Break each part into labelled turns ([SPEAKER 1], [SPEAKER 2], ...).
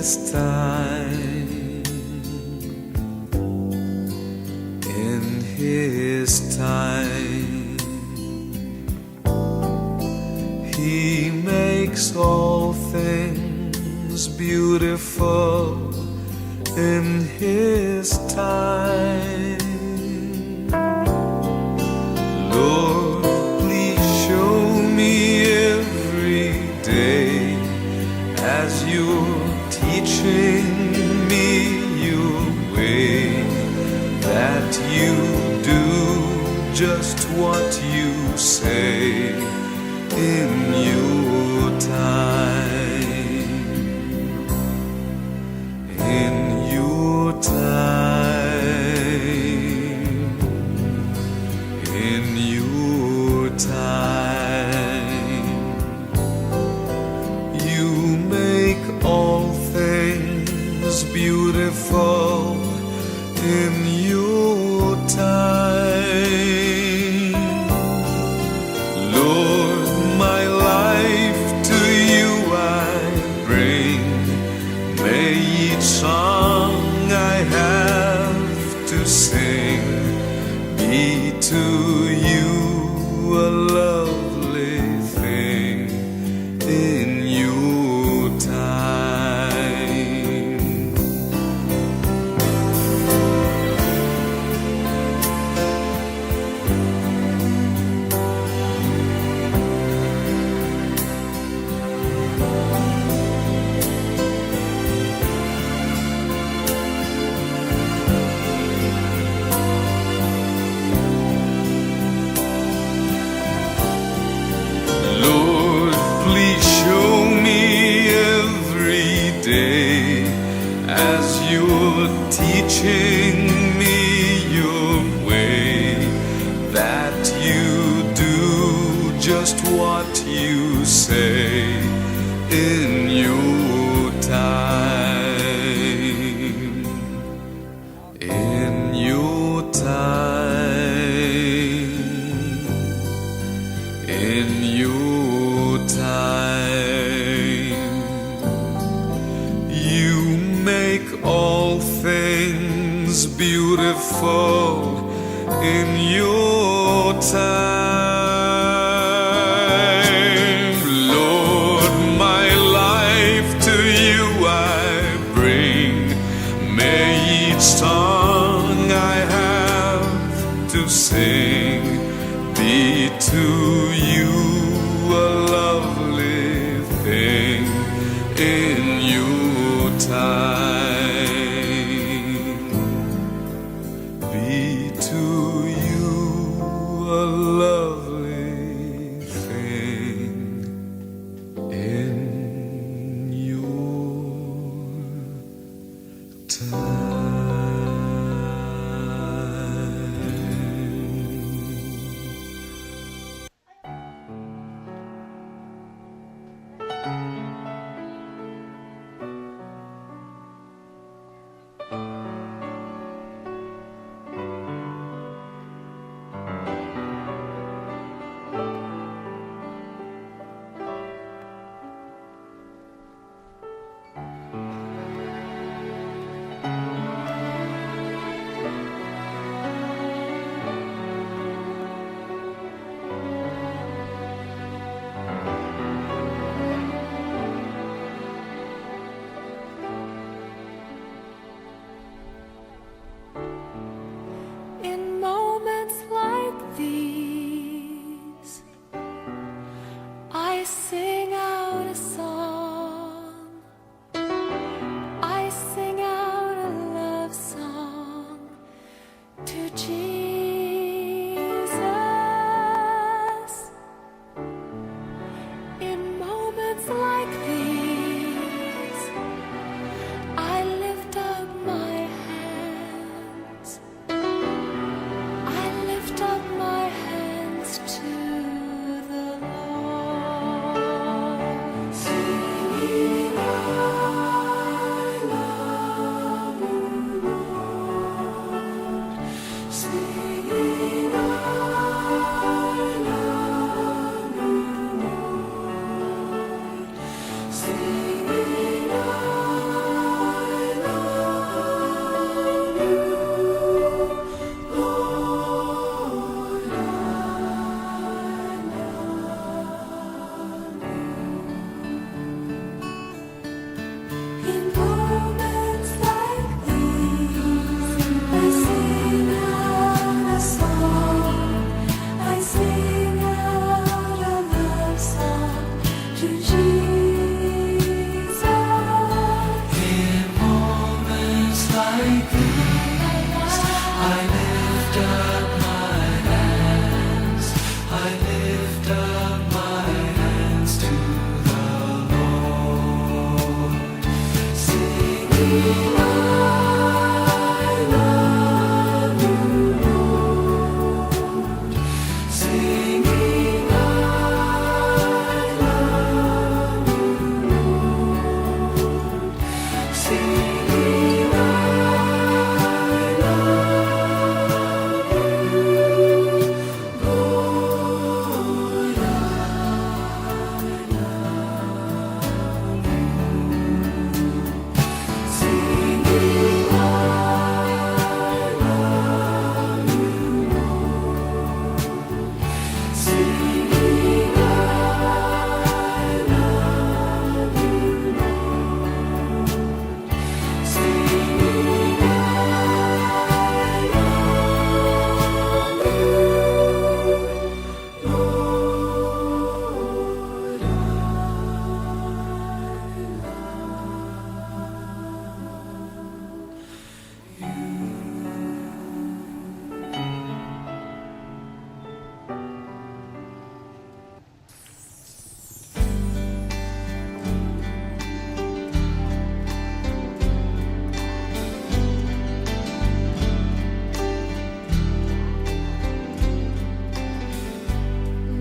[SPEAKER 1] His time, in His time, He makes all things beautiful in His time. Lord, please show me every day as You're teaching me Your way, that You do just what You say in Your time, in Your time, in Your time. You make all things beautiful in Your time. Lord, my life to You I bring. May each song I have to sing be to You a lovely thing in Your time. Lord, please show me every day as You're teaching me Your way, that You do just what You say in Your time, in Your time, in Your time. You make all things beautiful in Your time. Lord, my life to You I bring. May each song I have to sing be to You a lovely thing in Your time. Be to You a lovely thing in Your time.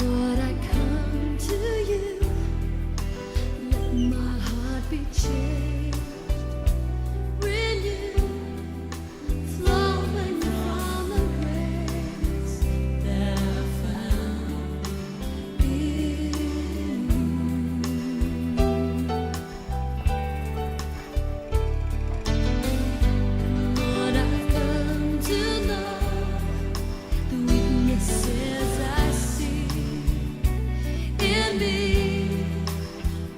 [SPEAKER 2] Lord, I come to you. Let my heart be changed, renewed, flowing from the grace that I found in you. Lord, I've come to know the weaknesses I see in me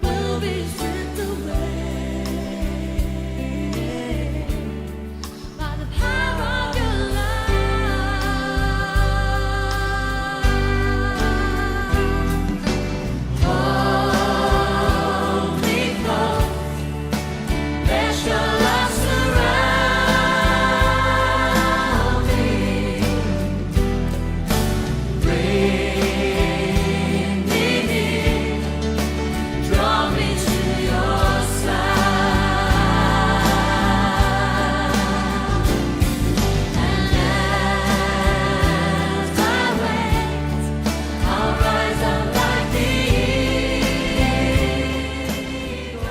[SPEAKER 2] will be stripped away by the power of your love. Hold me close, let your love surround me. Bring me near, draw me to your side. And as I wait, I'll rise up like the eagle, and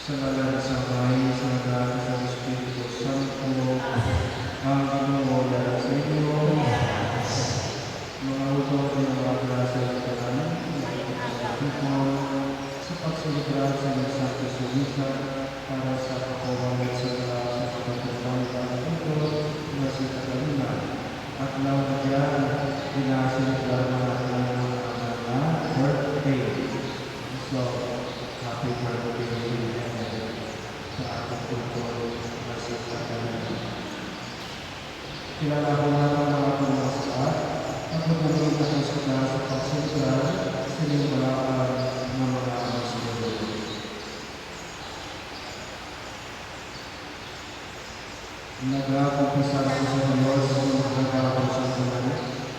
[SPEAKER 3] Sa ngalan sa Bahay, sa Anak, sa Espiritu Santo, ang Ginoo sa inyo, mga utod ng mga klase at kananan, sa pagsulubra sa mga Santo Sulisan, para sa pagkawalit sa mga sa pagkakataon ng ito, na si Catalina, at lawan pinasilubra ng mga birthday. So, happy birthday sa ating tutor na si Catalina. Kilala ko na ang mga pumasaan at magandang kasasya sa pagsulubra sa liwalaan ng mga masunod. Nag-aakumpisa ko sa Diyos sa mga kagawang sa Tuhan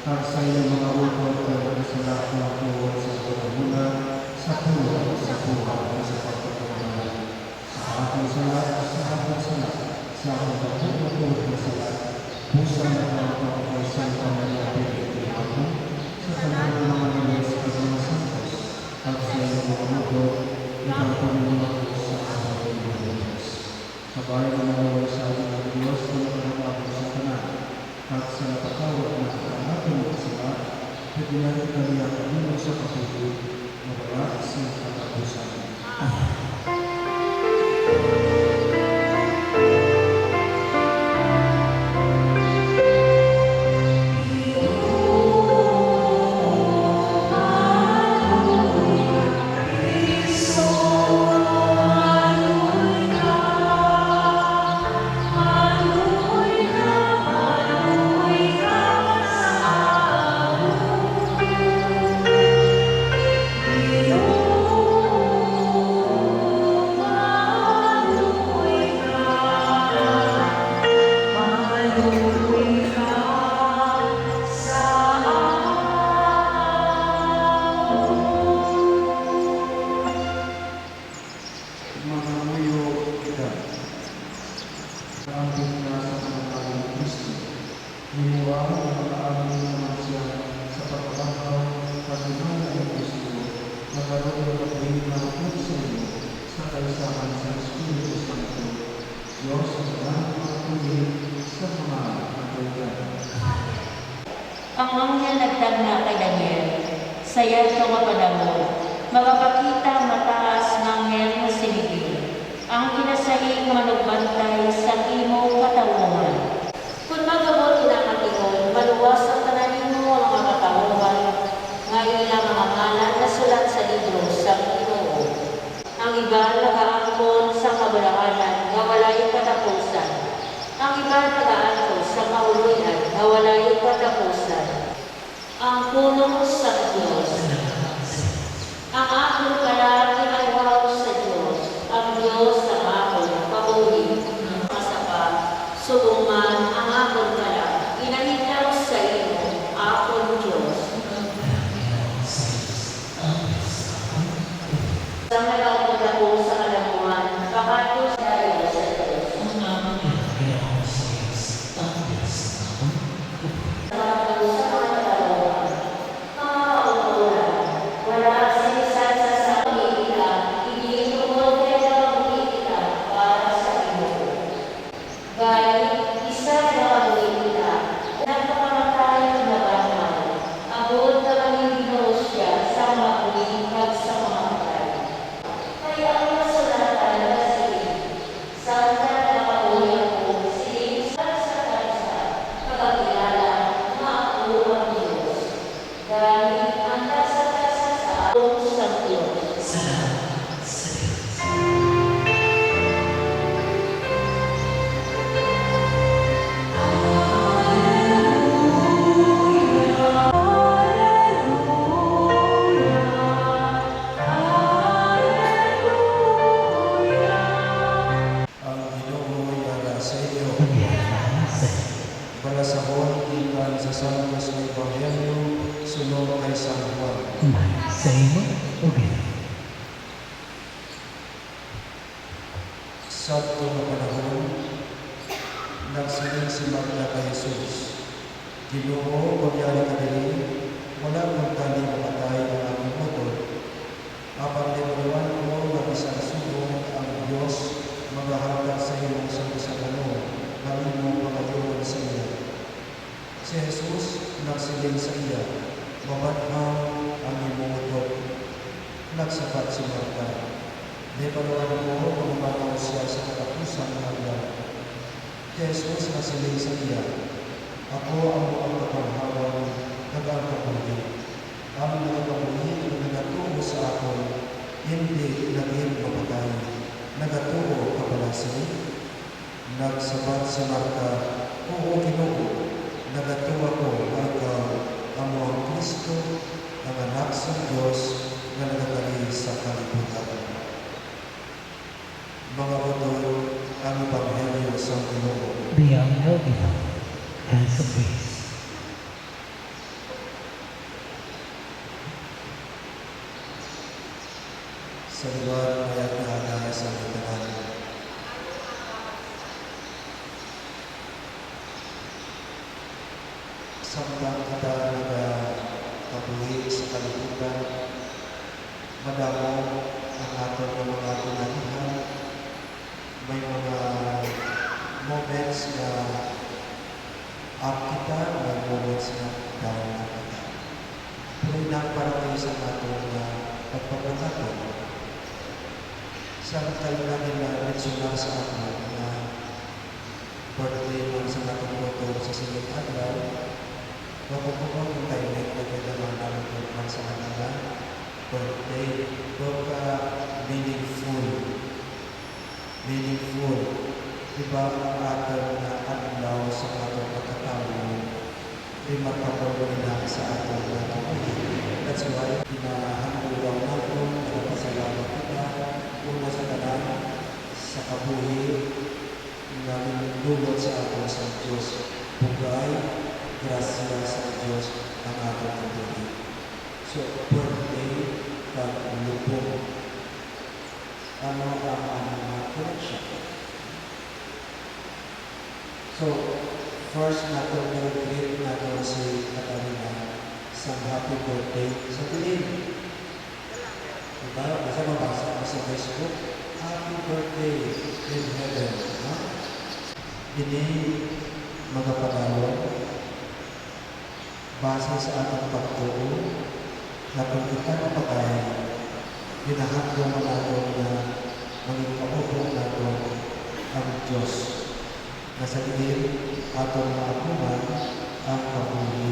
[SPEAKER 3] at sa iyong mga utod at sa lahat ng tuwad sa pagkakuna sa puwan sa pagkakuna sa ating salat, sa ating salat, sa ating pagkakuna na salat, pusa na ang pagkakaisan pa na natin ako sa kanyang mga nilay sa mga santos at sa iyong mga utod ikaw Panginoon sa ating mga Diyos. Kabayan na naman sa ating Diyos na nakakapag sa kanan at kami ang kanino sa kapatid, mawala sa katapusan. Magamuyo kita sa ating nasa pangalaman ni Kristo. Hiniwala ang pag-aamin naman siya sa pagkakataon pagkakataon ni Kristo. Nagkaroon ng pagkain na ako sa iyo sa kaisahan sa Espiritu Santo. Diyos ang lahat ng pagkain sa mga kaibigan.
[SPEAKER 4] Ang anghel nagtagna kay Daniel, sa yadto nga panahon, magapakita mataas ng anghel nga si Miguel, ang kinasaing manugbantay sa imo katawungan. Kung magabot kinakatingon, maluwas ang tanan mo ang mga katawungan, ngayon lang mga ngalan na sulat sa libro sa Ginoo. Ang iba nagaangkon sa kabalahanan, nga walay katapusan. Ang iba nagaangkon sa kaulian, nga walay katapusan. Ang puno sa Diyos. Ang akong kalaki ay wow sa Diyos. Ang Diyos ang akong pabuhi. Masapa, subuman ang akong kalaki. Inahitaw sa iyo, akong Diyos. Sa malawag ako sa kalamuhan, pakatos tayo sa Diyos.
[SPEAKER 3] Balasahon ikan sa Santos ng Ebanghelyo sunod kay San Juan.
[SPEAKER 5] Sa imo, okay.
[SPEAKER 3] Sa ito na panahon, nagsiling si Magda kay Jesus. Ginoo, kunyari ka dili, wala kang tali mapatay ang aming motor. Apang dinuruan ko na isang subong ang Diyos maghahatag sa iyong sa gano'n. Namin mo pagayuan sa iya. Si Jesus nagsiling sa iya, mabanhaw ang iyong motor. Nagsapat si Marta. Di panuwan mo kung umataw siya sa katapusan ng hagdan. Si Jesus nagsiling sa iya, ako ang mukhang kapanghawan, nag-angkapundi. Ang nagkapundi na nagatuo sa ako, hindi naging mapatay. Nagatuo ka pala siya. Nagsabat si Marta, oo Ginoo, nagatuwa ko ikaw ang mga Kristo, ang anak sa Diyos na nagkakali sa kalibutan. Mga utol, ang Ebanghelyo sa Ginoo.
[SPEAKER 5] Biyang Elvira, hands of grace.
[SPEAKER 3] Sa lugar na nagkakaya sa Bitanan. Samtang kita nagkabuhi sa kalibutan, madamo ang ating mga tunanihan, may mga moments na up kita, may moments na down na kita. Pero pinaparating sa ating pagpapakatan. Sa tayo natin na mensunar sa atin na birthday man sa ating motor sa siling adlaw, mapapapag ang tayo na nagkagawa namin man sa ating birthday. Doka meaningful. Diba ang ating adlaw sa ating pagkatao ay magpapagawin sa ating kabuhi. That's why pinahanggulaw natin, nagpasalamat kita, una sa tanan, sa kabuhi, namin dulot sa ating sa Diyos. Bugay, grasya sa Diyos ang ating kabuhi. So, birthday, pag-lupong. Ano ang mga connection? So, first natin greet natin si Katarina sa happy birthday sa Pilin. Diba? Basta mabasa ko sa Facebook, happy birthday in heaven. No? Ini magapagawa base sa ating pagtuo na kung kita napagay, hinahanggang mo natin na maging kaupong natin ang Diyos na sa dilim atong maakuman ang kabuhi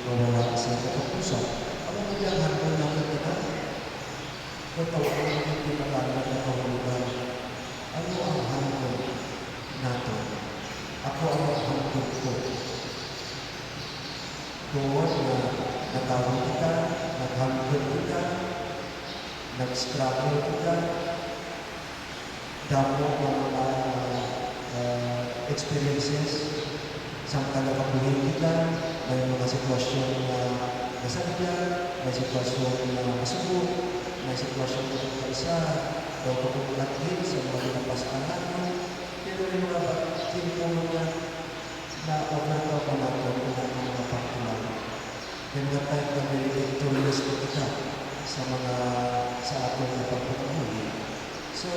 [SPEAKER 3] o wala sa katapusan. Ano mo diyang hanggang natin kita? Totoo ang mga pinakalan na kahulugan. Ano ang hanggang natin? Ako ang hanggang ko. Tuwag na natawag kita, naghanggang kita, nag-struggle kita, damo ang mga experiences sa kalakabuhin kita, may mga sitwasyon na nasadya, may sitwasyon na masubok, may sitwasyon na kaisa, o kapagulatin sa mga pinapasahan mo, pero may mga timpong na-overcome pa natin ang mga pagkulang. Then that time na may victorious ko kita sa atong pagpapahuli. So,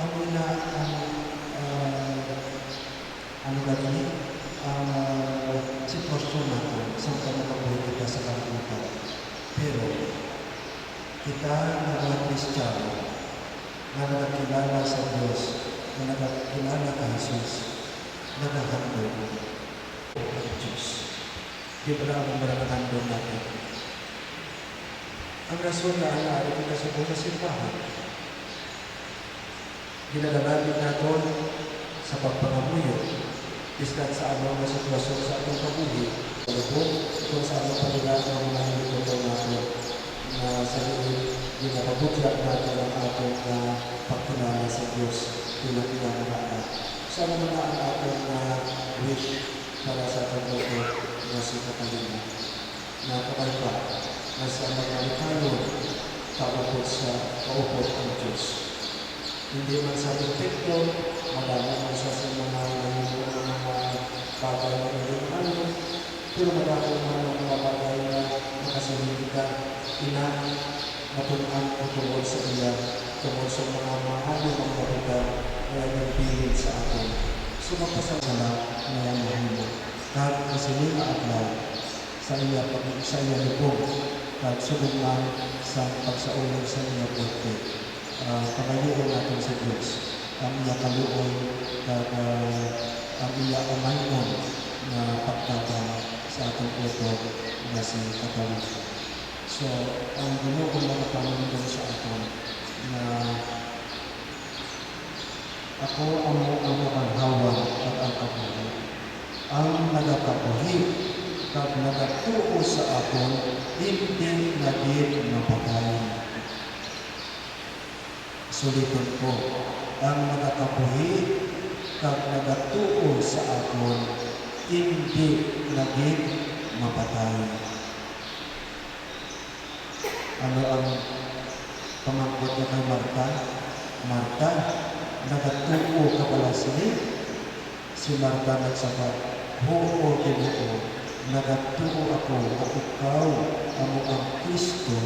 [SPEAKER 3] ang sitwasyon natin sa pagpapahuli kita sa kalimutan. Pero, kita na mga Kristiyano na nagkilala sa Diyos, na nagkilala ka Jesus, naghahandog ang Diyos. Di ba na ang naghahandog natin? Ang rason na alaari kita sa buong simbahan, ginagagamit natin sa pagpangamuyo, islat sa anong na sitwasyon sa atong kabuhi, kung sa anong palilaan ng mga hinituto natin na sa ginapabutyak natin ang atong pagkilala sa Diyos bilang ilang mga sa mga ang atong wish para sa atong ito na si Catalina na kakalpa na sa mga likalon kaupot ang Diyos. Hindi man sa epekto, madami man sa mga bagay na likalon, pero madami man ang mga bagay na nakasalita matunan o tungkol sa iya, tungkol sa mga mahalo ng mga na nagpilin sa atin. So, magpasalamat na yan mahimo. Kahit masiling adlaw sa iya lubog, kahit suguman sa pagsaulog sa iya birthday. Pagayuon natin sa Diyos, ang iya kaluoy, ang iya umaynon na pagtabang sa atong utog na si Catalina. So, ang Ginoo kung nakapanunod sa aton na ako ang nakapanhawan at ang kabuhi. Ang nagakabuhi kag nagatuo sa aton, hindi naging mapatay. Sulitin ko, ang nagakabuhi kag nagatuo sa aton, hindi naging mapatay. Ano ang pamangkot niya kay Marta? Marta, nagatuo ka pala sila. Si Marta nagsabat, oo, Ginoo, nagatuo ako at ikaw ang Kristo,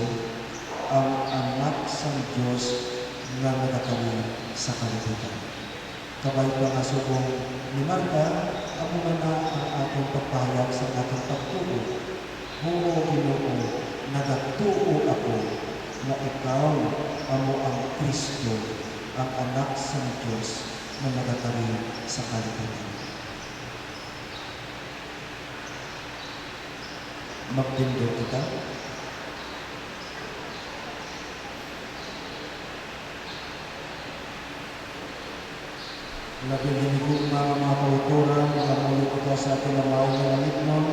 [SPEAKER 3] ang anak sa Diyos na nagakami sa kalibutan. Kabay pa nga subong ni Marta, ang ang atong pagpahayag sa atong pagtuo. Oo, Ginoo, nagatuo ako na ikaw amo ang Kristo, ang anak sa Diyos na nagatari sa kalikasan. Magtindog kita. Nabilinig mga kauturan, mga mulit ito sa ating amaw ng alikmon,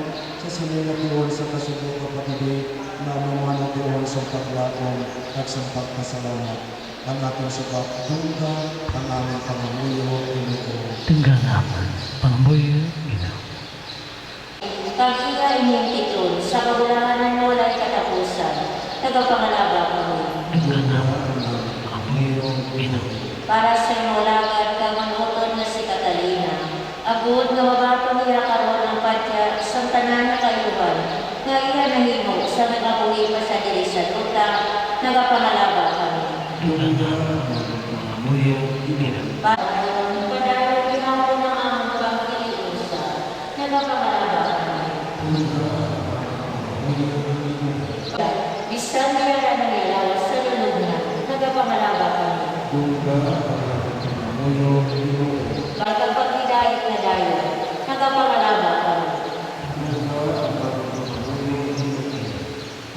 [SPEAKER 3] sa sinilatiwan sa kasubo kapatid, na mamanatiwan sa paglakon at sa pagpasalamat. Ang ating sapat tungga, ang aming pangamuyo, Ginoo.
[SPEAKER 5] Tunggang aman, pangamuyo, Ginoo.
[SPEAKER 4] Kagiya inyong titul, sa kabulangan ng walay katapusan, tagapangalaba kami.
[SPEAKER 5] Tunggang aman, pangamuyo, Ginoo.
[SPEAKER 4] Para sa iyong lagat kang manuton na si Catalina, agud nga mabato niya karon ang patya sa tanan na kayuhan, nga iya nahimo sa nagabuhi pa sa diri sa duta, nagapangalaba kami.
[SPEAKER 5] Tunggang aman, pangamuyo, Ginoo.
[SPEAKER 4] Padahal ginawa ng among pagkiliusa, nagapangalaba kami. Bisan niya na nangilawas sa lulubna, nagapangalaba kami. Bagay paghidayat na dayo, nagapangalaba kami.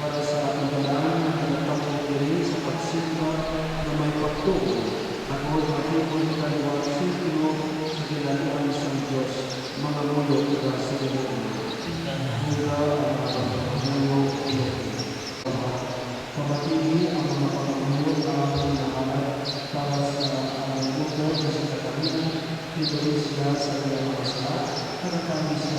[SPEAKER 3] Para sa ating balaan na nagpapagdiri sa pagsimba na may pagtuo, ako matibon kaliwat sintino sa ginalian sa Diyos, mga mulo ika sa ginalian. Hula ang mga pamatili ang mga pagkamulo na aking nakalat para sa ang bukod na sa Catalina, tinuloy sila sa kanyang asla, para kami sa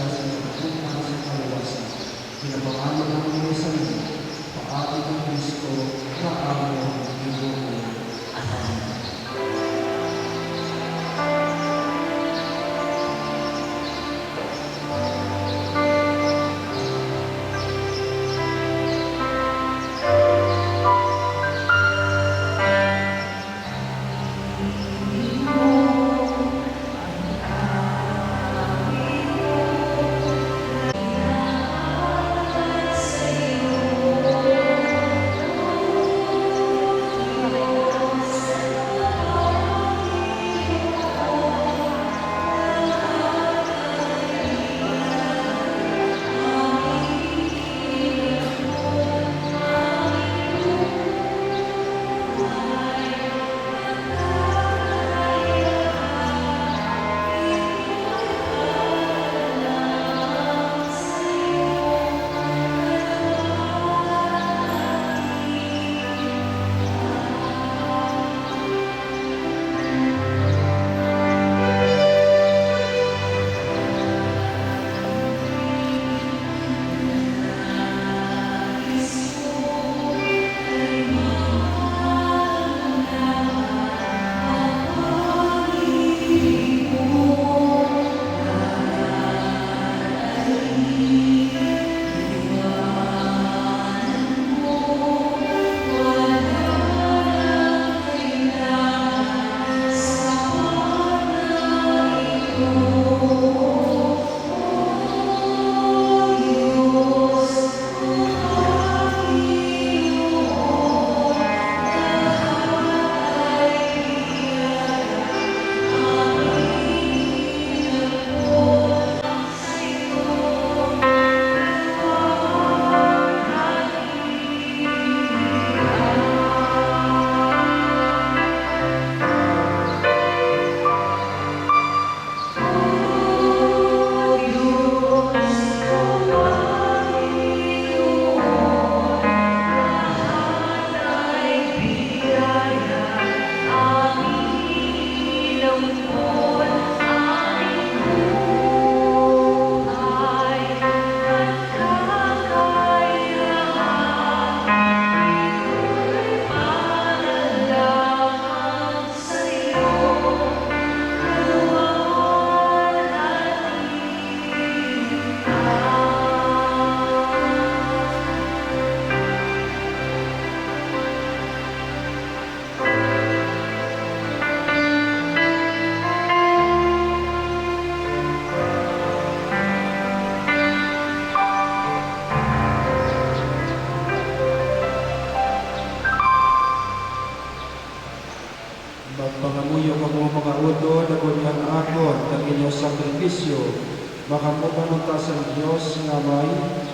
[SPEAKER 3] Makamutan ta sa Diyos nga may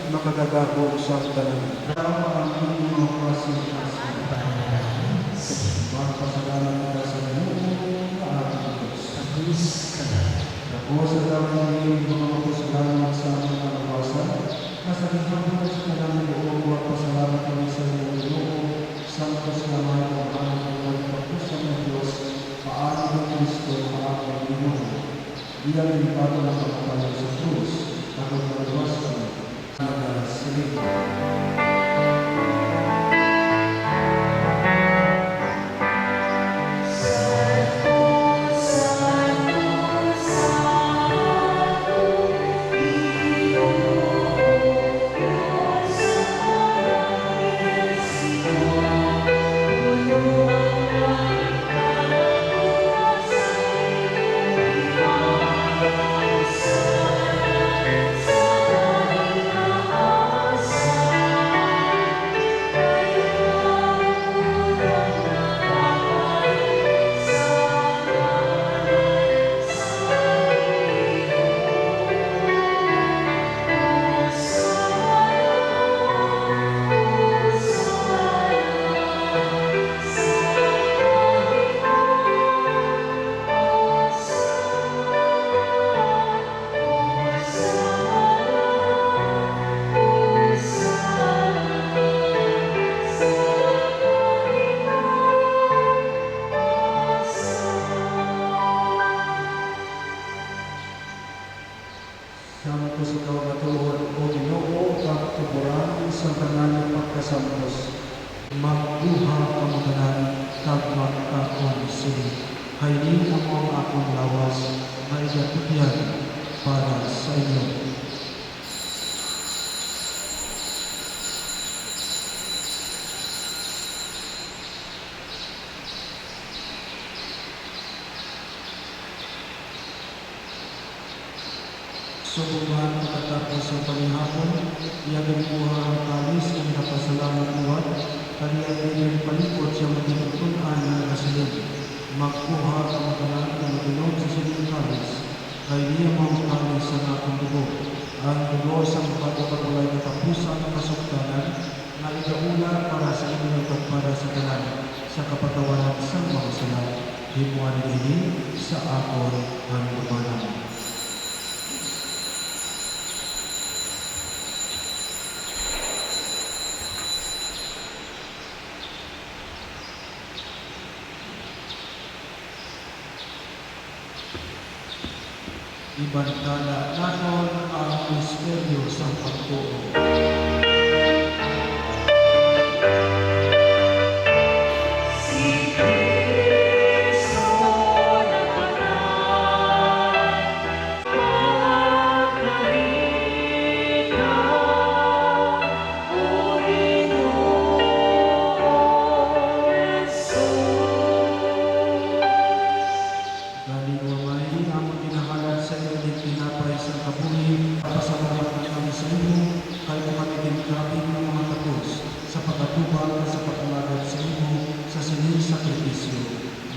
[SPEAKER 3] makagagahong sa tanan. Ang inyong mga klase-klase. Magpasalamat kita sa Ginoo nga ating Diyos. Ako sa damang inyong mga mapasalamat sa aming kalawasan, na sa gihapon sa kanang buong magpasalamat kami sa iyong Ginoo, santos naman ang aming pagpapos sa mga Diyos, paano ng Kristo ang aking Ginoo. Iyan ang bago ng pagpapalay sa krus, at ang nagawas kami sa nagasilig. Santos ikaw na tuon, O Ginoo, pagtuburan sa tanan ng pagkasampos. Magduha ka mo tanan, kag magkaon sili. Haynin ang mga akong lawas, na igatutyan para sa inyo. Subukan pagkatapos sa panihapon, iyagin buha ang kalis ng napasalamat buhat, kaniya din palipot siya magigitunan na nasilid. Magkuha ang matanan ng magunog sa siling kalis, kay niya mga kalis sa nakong dugo. Ang dugo sa makapagpagulay na kapusan ng kasuktanan, na ikauna para sa inyo at para sa tanan, sa kapatawanan sa mga salat. Himuan din sa akon ang lupanan. Ibantala naton ang misteryo sa pagtuo.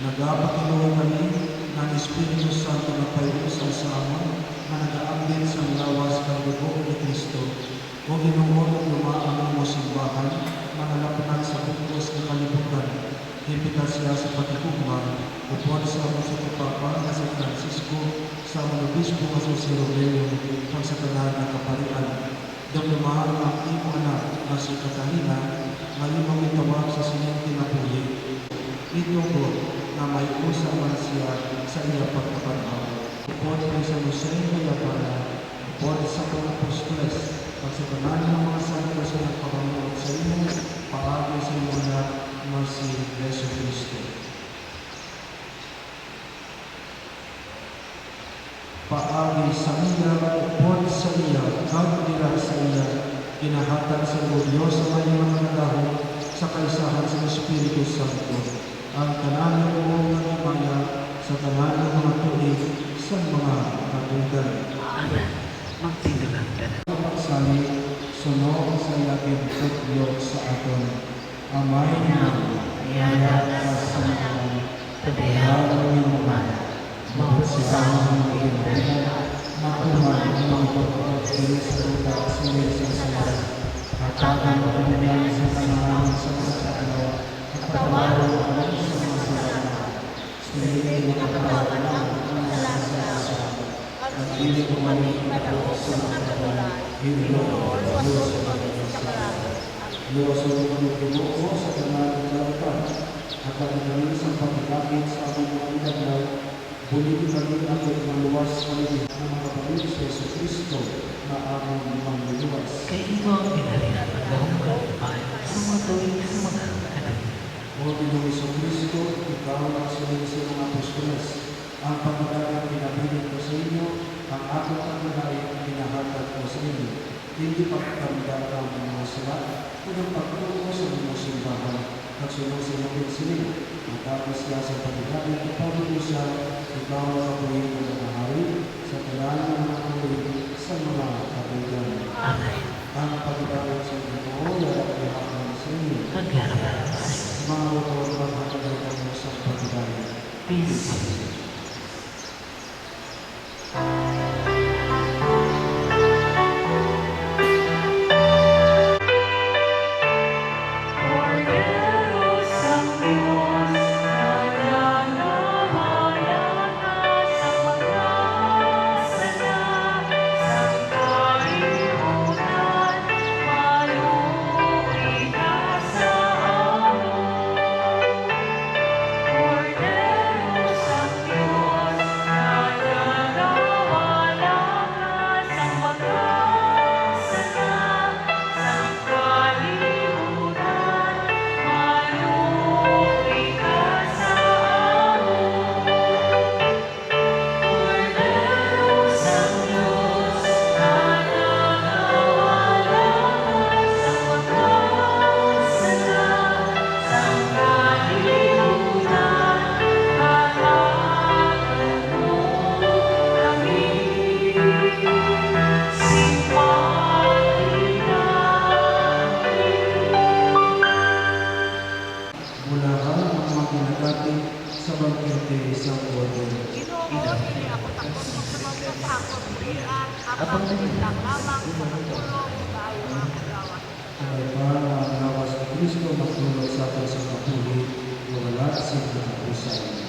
[SPEAKER 3] Nagapatuloy kami ng Espiritu Santo na payusan sa amon na nag-aambin sa lawas ng dugo ni Kristo. O Ginoo, lumaan mo simbahan, manalapanan sa bukos ng kalibutan. Hipita siya sa pagkukuma, upon sa amon sa Papa na si Francisco, sa amon obispo nga si Robelio, pang sa tanan na kaparian. Damlumaan ang imo anak na si Catalina, ngayon mamitawag sa sinyang tinapuyi. Ito ko na may usapan siya sa iya pagkapanaw. Upon kay sa Jose Mayabana, upon sa mga apostoles, pagsaganan ng mga santos na nagpapamuot sa inyo, paagi sa iyo na si Yesu Cristo. Paagi sa iya, upon sa iya, kagdira sa iya, kinahatag sa Diyos sa may mga nagahon sa kaisahan sa Espiritu Santo. Ang tanan ng buong nagimaya sa tanan ng mga tuig sa mga katuigan.
[SPEAKER 5] Amen. Magtindagan ka na.
[SPEAKER 3] Pagsali, sunog sa laging tugyok sa aton. Amay na,
[SPEAKER 5] Iyala ka sa mga tabihan ng mga mahal. Magsasama ng iyong buhay,
[SPEAKER 3] makuman ang mga pagpapagpili sa lupa at sulit sa salat. At akan makamulyan sa kanalang sa mga kaalaw at patawaran ang alam sa mga salamat. Sulit mga katawan ng mga sa at hindi kumalik na ako sa mga katawan. Hindi mo ang Diyos sa mga katawan. Diyos ang magluto sa kanalang kalautan at pagkakaroon sa pagkakit sa aming mga idaglaw. Bulitin kami ako ng luwas kami ng mga kapatid sa Yesu Cristo na aming mangluluwas.
[SPEAKER 5] Kay imo ang pinalin at pagkahungkal ay sa mga tuwing sa mga kanan.
[SPEAKER 3] O Pinoong Yesu Cristo, ikaw ang sinili sa mga apostoles. Ang pagkakaroon pinabilin ko sa inyo, ang aking pagkakaroon ang pinahatag ko sa inyo. Hindi pagkakamdara ang mga sulat, kundi pagkaroon ko sa mga simbahan at sinusunod sila. Matapos siya sa pagkakaroon at pagkaroon siya, ikaw ang kapuhin ng mga hari sa talaan ng mga kapuhin sa mga kapuhin.
[SPEAKER 5] Amen.
[SPEAKER 3] Ang pagkakaroon sa Panginoon ay pagkakaroon sa inyo.
[SPEAKER 5] Pagkaraman sa iyo.
[SPEAKER 3] Mga utawang pagkakaroon mo sa pagkakaroon.
[SPEAKER 5] Peace.
[SPEAKER 3] Sa bangkete sa buwan.
[SPEAKER 5] Kapag naging
[SPEAKER 3] Ay para ang lawas ni Kristo magtulog sa atin sa kapuli na wala sa katapusan.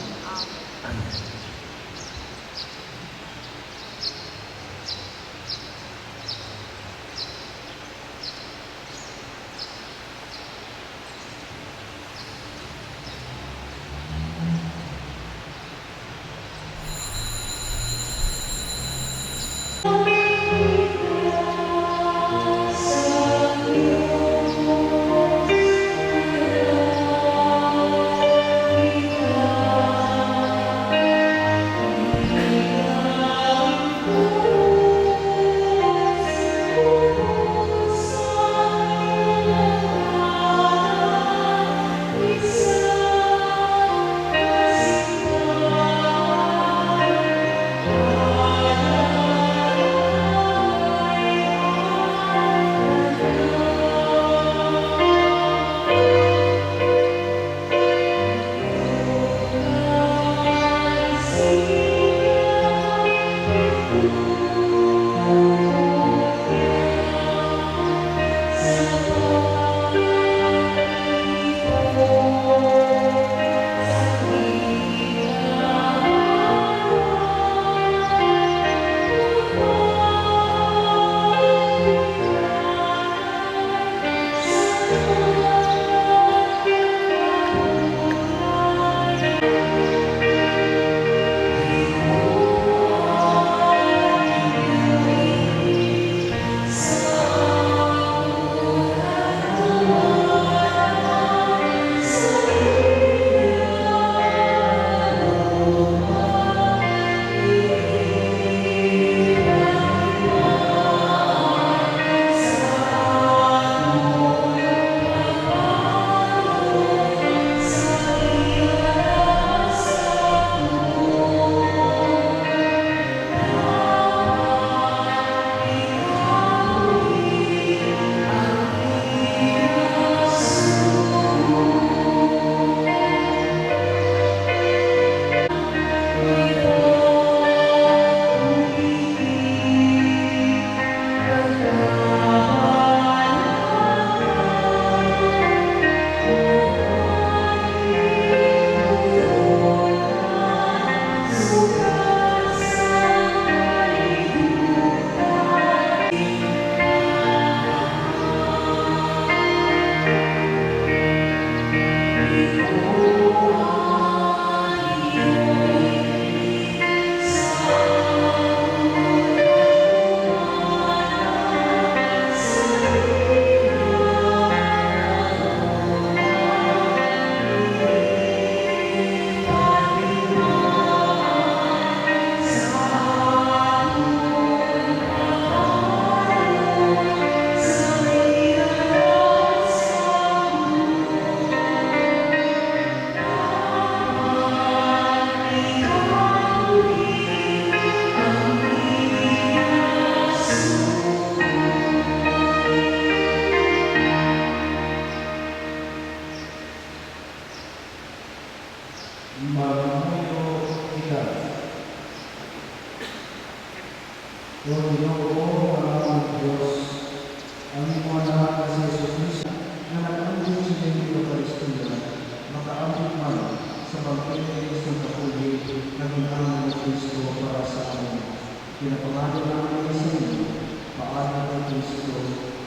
[SPEAKER 3] Kristo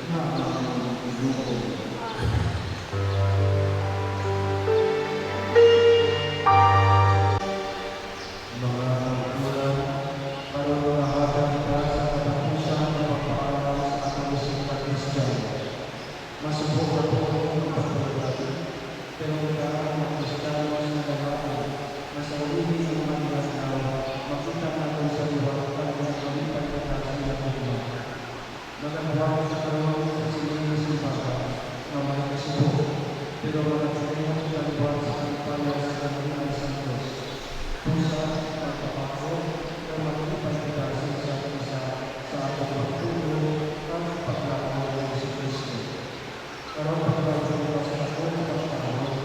[SPEAKER 3] na aming lubog. Mga magulang, parang ka sa katapusan ng pagpapaaral sa katapusan ng Kristiyan. Masubok na po ang pagpapalagay, pero kailangan ng Kristiyano sa nagagawa na sa ulitin ng mga nilalaw, makita natin sa liwanag ng kami pagkatapos ng mga. Magagawa sa karawang sa silang na simbahan na mga kasubok, pero magagawa sa liwanag sa kanipalas sa kanilang santos. Pusa, pagpapako, na magpapagkatasin sa isa sa ating pagtulong ang paglakaw ng si Kristo. Karang pagkakaroon sa ako ng pagkakaroon,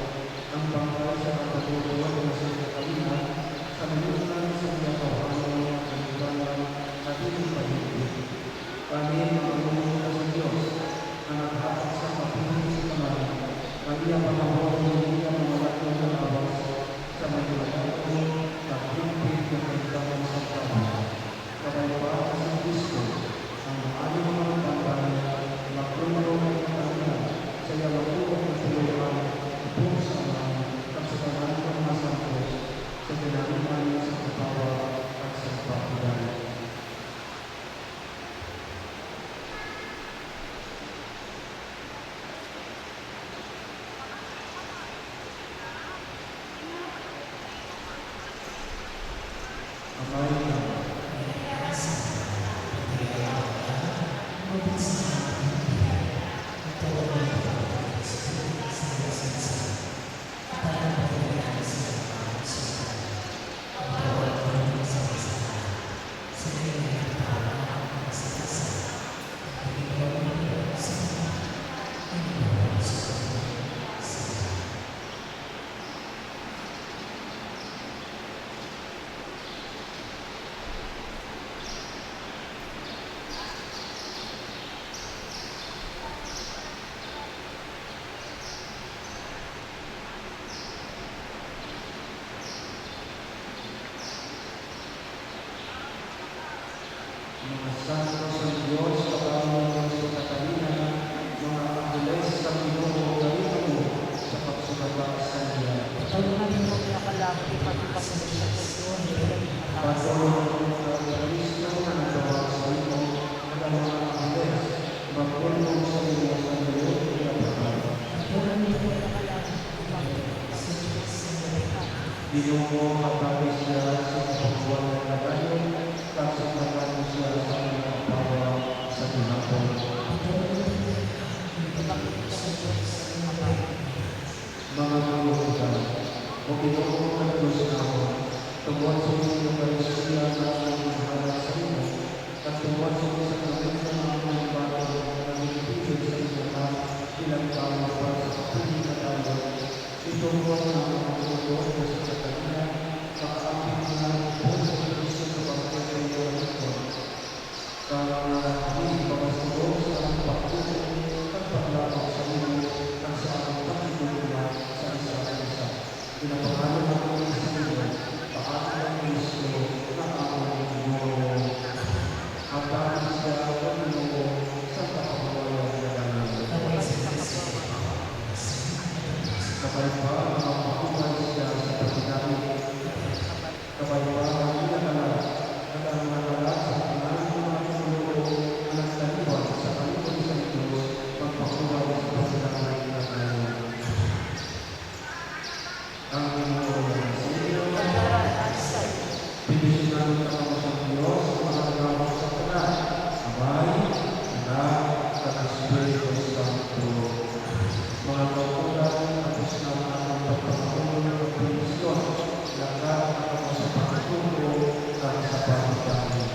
[SPEAKER 3] ang bangkay sa pagkakaroon ng sa kakaliman, sa minutan sa nakawahan ng mga kanibalan at hindi pahigit. Kami ang pagkakaroon sa Diyos, na naghatak sa kapiling sa kamay, Maria Panahon, hindi ang mga laking ng awas, sa mayroon ko, kapimpin na kailangan sa kamay. Kapayapaan sa Kristo, ang aming mga tambay, magkulong ng kanilang, saya magulong ng tulungan, ipong sa amang, kapsakaman ng mga santos, sa pinaliman sa kapawa at sa papulan. Amay na. Mga santos ng Diyos, kapamilya ng Diyos sa Katalina, mga angeles sa Ginoo, gawin mo sa pagsugaba sa Diyan.
[SPEAKER 5] Pagkakalin mo pinakalaki pagkapasunod sa Pagkakalin
[SPEAKER 3] Patuloy ng Kristo na nagawa sa iyo, at ang mga angeles, magulong sa iyo sa iyo, pinapagay. Ginoo, kapagay siya sa pagbuwan ng kagayon, tapos magkano siya sa mga kapawa sa tinapon. Mga kalusugan, o Ginoo ang Diyos namin, tungkol sa iyo kayo siya na ang magharap sa iyo, at tungkol sa iyo sa kami sa mga bago na nagpipigil sa iyo na ilang tao para sa kapiling na tayo. Itungkol na mga tulong sa kanila, makaapit na po sa Kristo sa bangkay sa iyo ang ito. Kami pagkasulong sa ang pagtulong at paglakaw sa iyo at sa ang pagtulong sa isa't isa. Pinapangalan ako sa iyo, paano ng Kristo na aming Ginoo. At dahil siya ang Ginoo sa pagkawalan na namin. Kapayapaan ang mapakuhan siya sa pagkinamin. Kapayapaan ang inagalan at ang nagalan sa pangalan ng mga Ginoo na nagtaliwan sa kalimutan sa Diyos magpakuhan sa pagkinamin na ngayon. Ang Ginoo ng Sino, bibigyan namin ang mga Diyos mga nagawang sa tanan, Amay, Anak, at Espiritu Santo. Mga kaukulan, tapos na ang pagpapatuloy ng Panginoon, lahat ang sa pagtulong at sa pagkakas.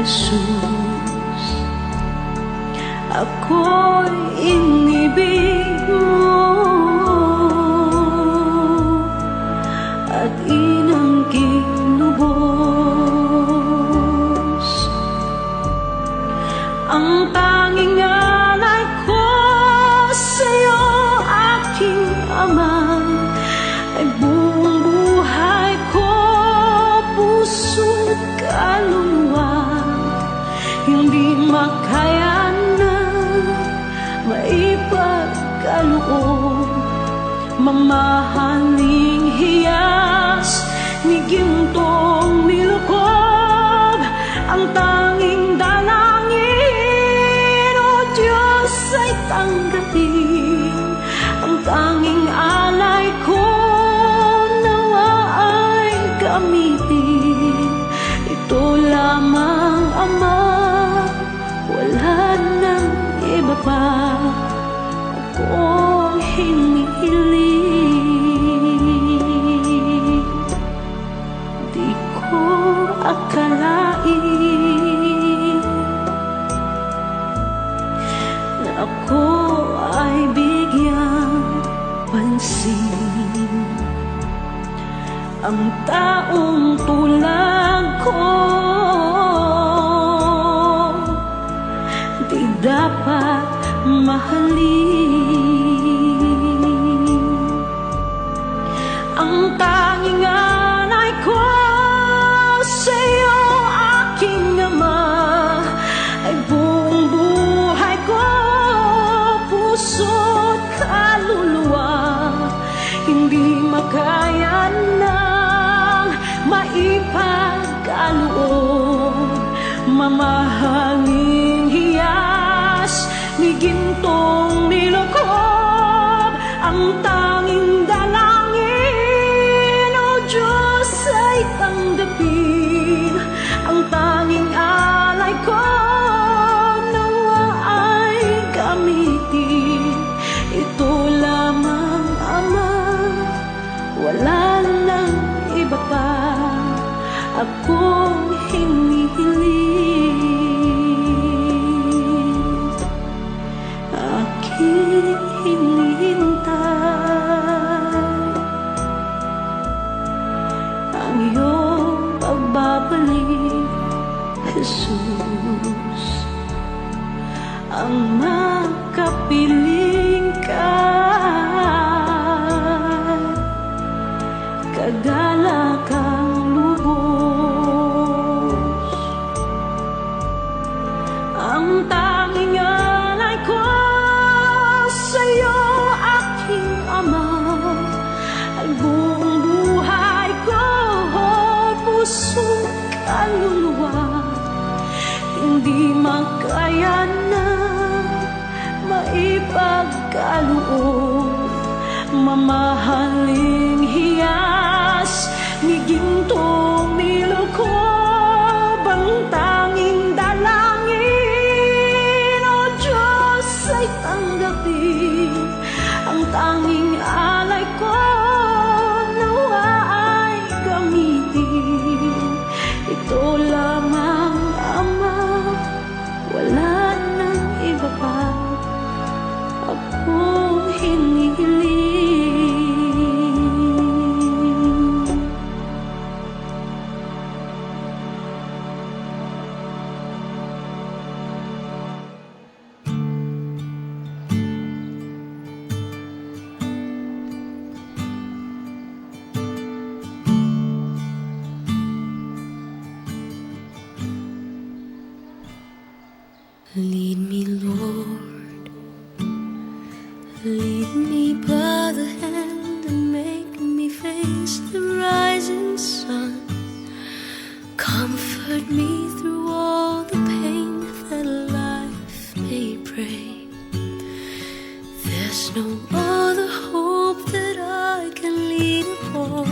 [SPEAKER 2] Jesus. Ako'y inibig mo at inangkin lubos. Ang tanging alay ko sa'yo, aking Ama, ay buong buhay ko, puso't kaluluwa. Hindi makaya na maipagkaloob, mamahaling hiyas ni gintong nilukob. Ang tanging dalangin, O Diyos, ay tanggapin. Ang tanging alay ko nawa ay gamitin. Ito lamang, Ama, wala nang iba pa akong hinihiling. Di ko akalain na ako ay bigyang pansin. Ang taong tulad ko di dapat mahalin. Ang tanging alay ko sa'yo, aking Ama, ay buong buhay ko, puso't kaluluwa. Hindi makaya nang maipagkaloob, mamahaling hiyas ni gintong nilukob. Ang tanging dalangin, O Diyos, ay tanggapin. Ang tanging alay ko nawa ay gamitin. Ito lamang, Ama, wala nang iba pa akong hinihiling. Aking hinihintay ang iyong pagbabalik, Jesus. Ang makapiling ka, kagalakang lubos. Ang tanging alay ko sa'yo, aking Ama, ay buong buhay ko, puso't kaluluwa. Hindi makaya na maipagkaloob, mamahaling hiyas ni gintong nilukob. Ang tanging dalangin, O Diyos, ay tanggapin. Ang tanging alay ko nawa ay gamitin. Ito lamang, Ama, wala nang iba pa akong hinihiling. Lead me, Lord, lead me by the hand and make me face the rising sun. Comfort me through all the pain that life may bring. There's no other hope that I can lean upon.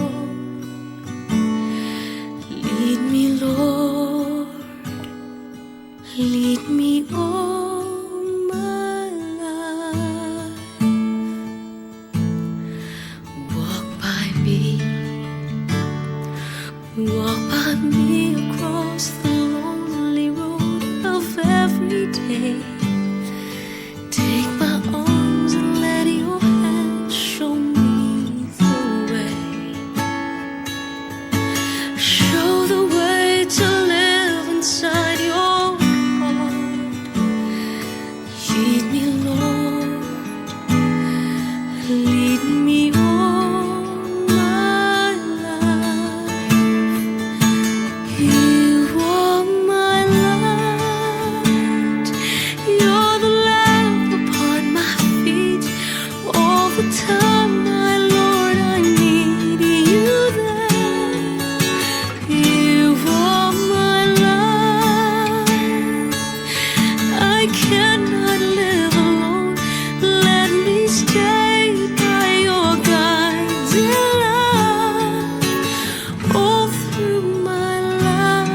[SPEAKER 2] Lead me, Lord, lead me all my life. Walk by me across the lonely road. day. Take my arms and let your hand show me the way. Show the way to live inside your heart. Lead me, Lord, lead me all my life. You are my light. You're the lamp upon my feet. All the time, my Lord, I need you there. You are my life. I cannot live alone. Let me stay by your guiding love all through my life.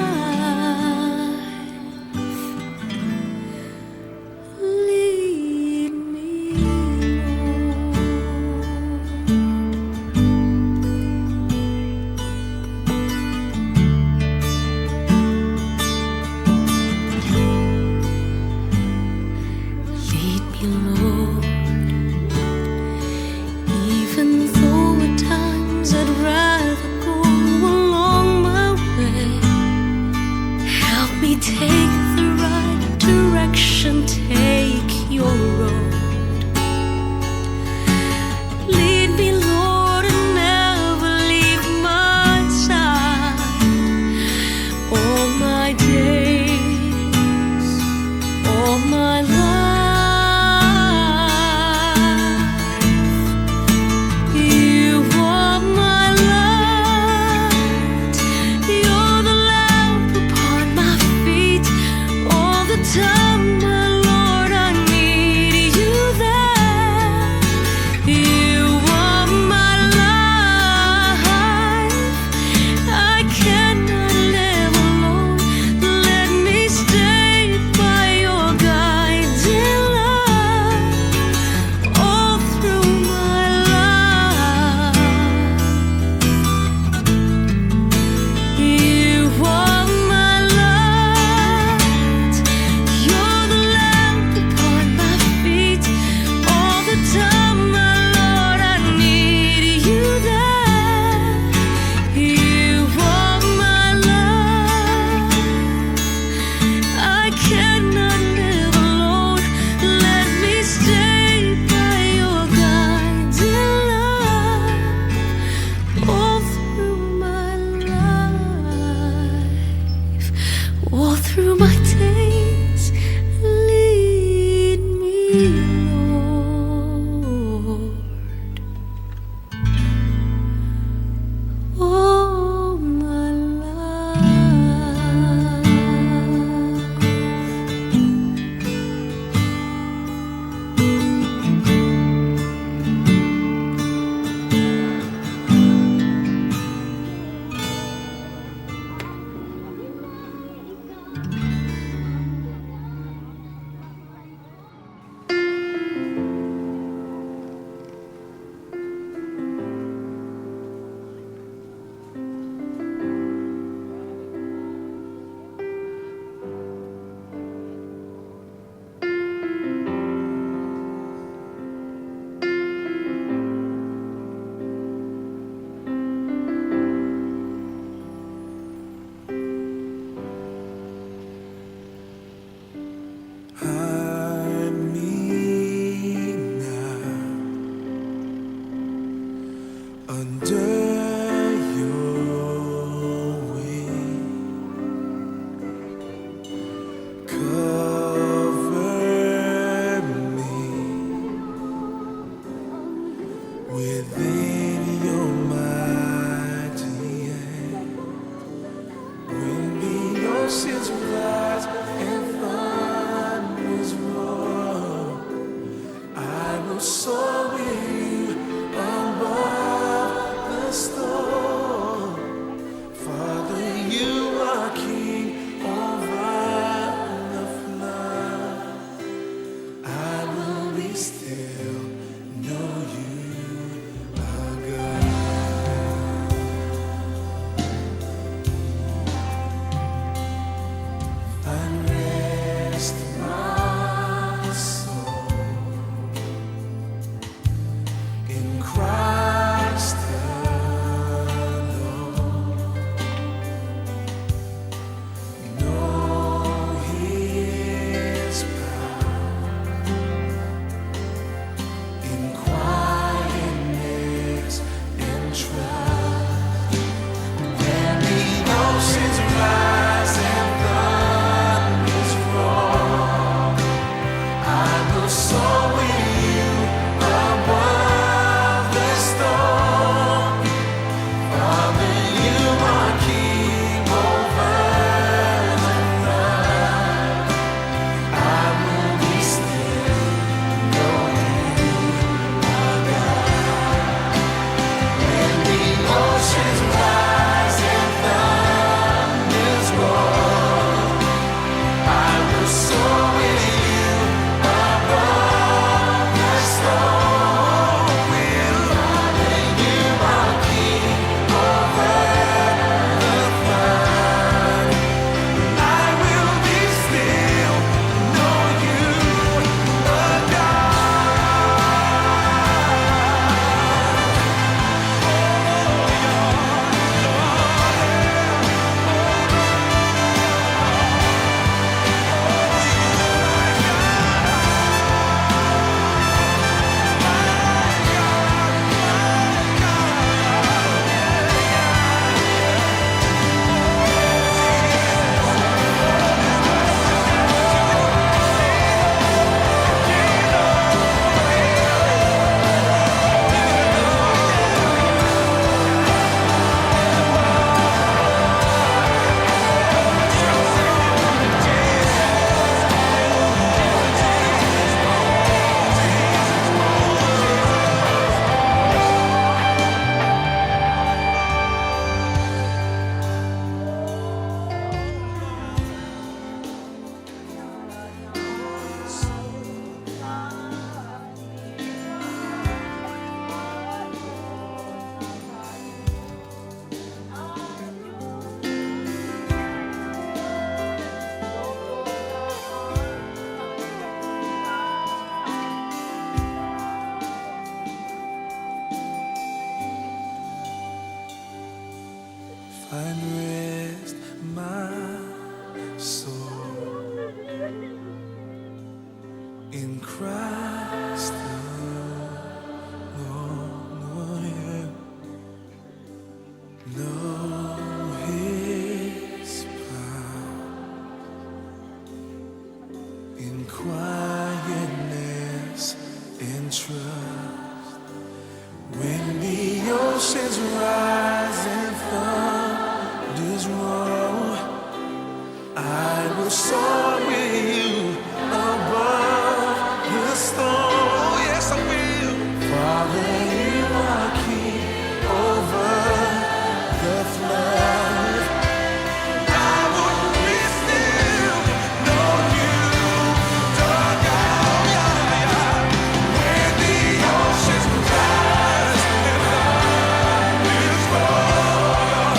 [SPEAKER 2] Lead me, Lead me, Lord, even though at times I'd rather go along my way. Help me take the right direction, take your road. Lead me, Lord, and never leave my side. All my days, all my life. You are my light. You're the lamp upon my feet. All the time, my Lord, I need you there. You are my life. I cannot live alone. Let me stay by your guiding love all through my life. You are my light. You're the lamp upon my feet. All the time, my Lord, I need you there. You are my life. I cannot live alone. Let me stay by your guiding love all through my life, all through my days. Lead me, Lord, all my life.
[SPEAKER 1] quietness and trust. When the oceans rise and thunders roll, I will soar with you above the storm. Yes, I will. Father, you are king over the flood. I would be still, know you, dug out, yeah, yeah. When the oceans rise and thunders roll,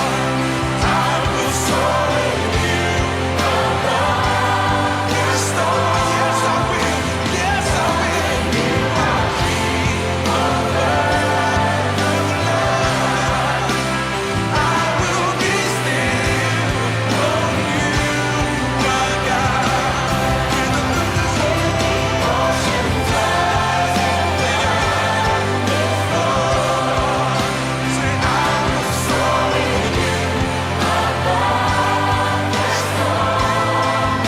[SPEAKER 1] I will soar with you above the storm. Yes, I will. Yes, I will. You are king over the flood. I will be still, know you, my God. When the oceans rise and say, I will soar with you above the storm.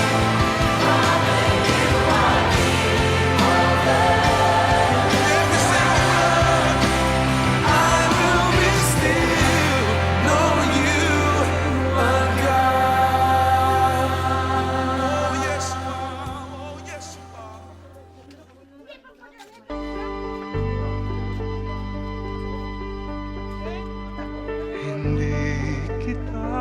[SPEAKER 1] Every single word. I will be still, know you are God. Oh, yes, you are. Oh, yes, you are. Hindi kita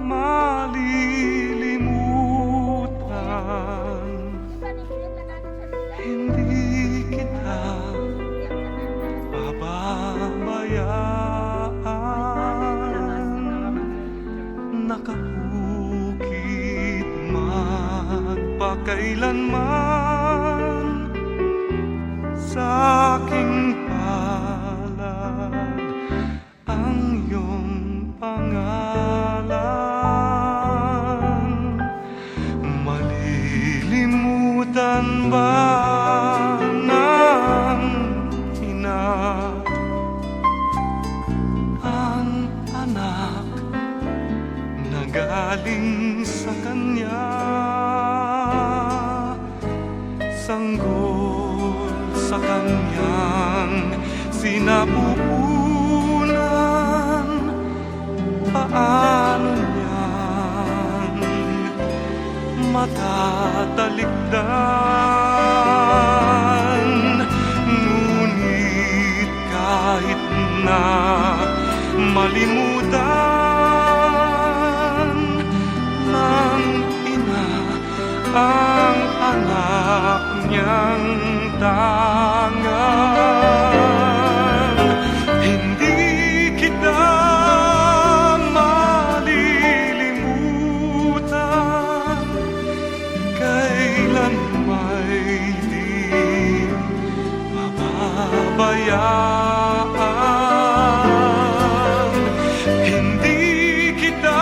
[SPEAKER 1] malilimutan. Hindi kita pababayaan. Nakahukit magpakailanman sa aking palad ang iyong pangalan. Malilimutan ba ng ina ang anak na galing sa kanya? Sanggol sa kanyang sinapupunan, paano niyang matatalikdan? Ngunit kahit na malimutan ng ina ang anak niyang tangan, hindi kita malilimutan. Kailan may di mababayaan. Hindi kita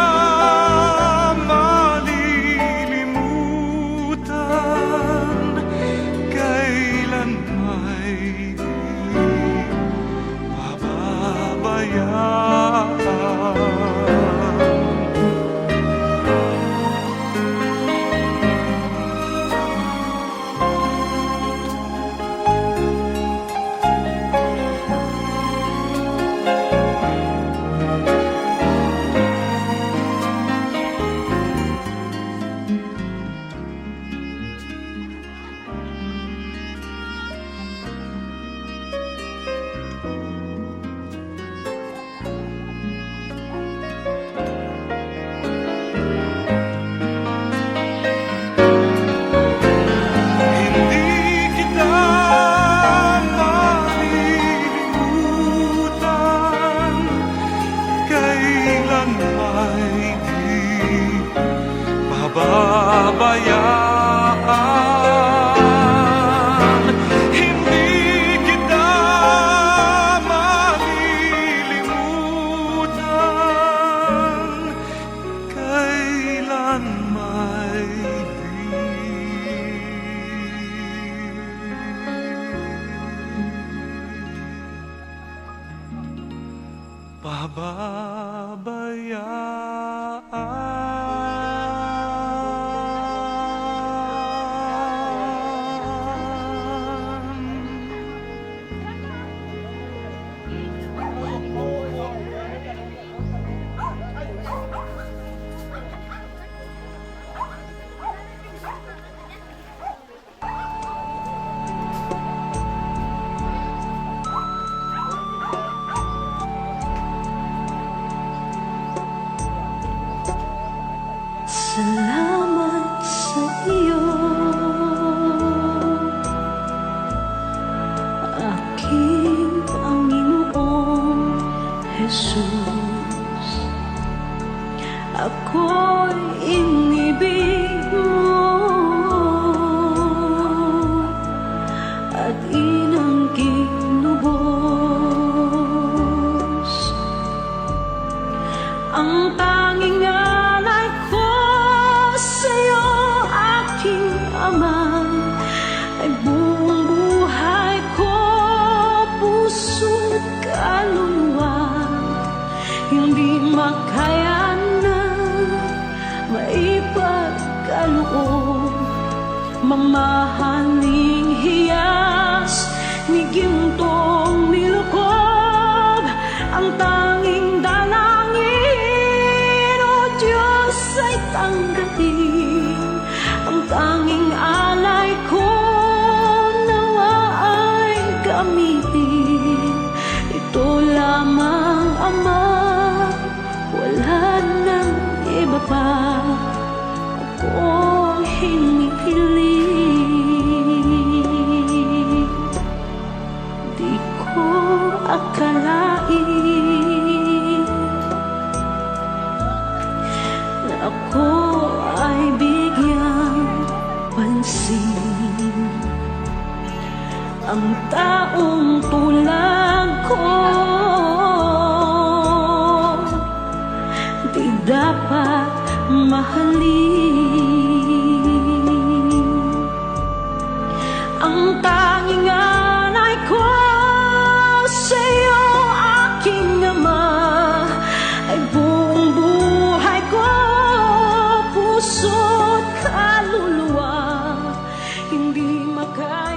[SPEAKER 1] malilimutan. Kailan may di mababayaan. Hindi kita malilimutan. Kailan may di mababayaan. Hindi kita malilimutan. Kailan may di pababayaan.
[SPEAKER 2] kaloob, mamahaling hiyas ni gintong nilukob, ang tanging dalangin, o Diyos ay tanggapin, ang tanging alay ko nawa ay gamitin, ito lamang Ama, wala nang iba pa akong hinihiling. Di ko akalain na ako ay bigyang pansin, ang taong tulad ko di dapat mahalin. Ang tanging alay ko sa'yo, aking Ama, ay buong buhay ko, puso't kaluluwa, hindi makaya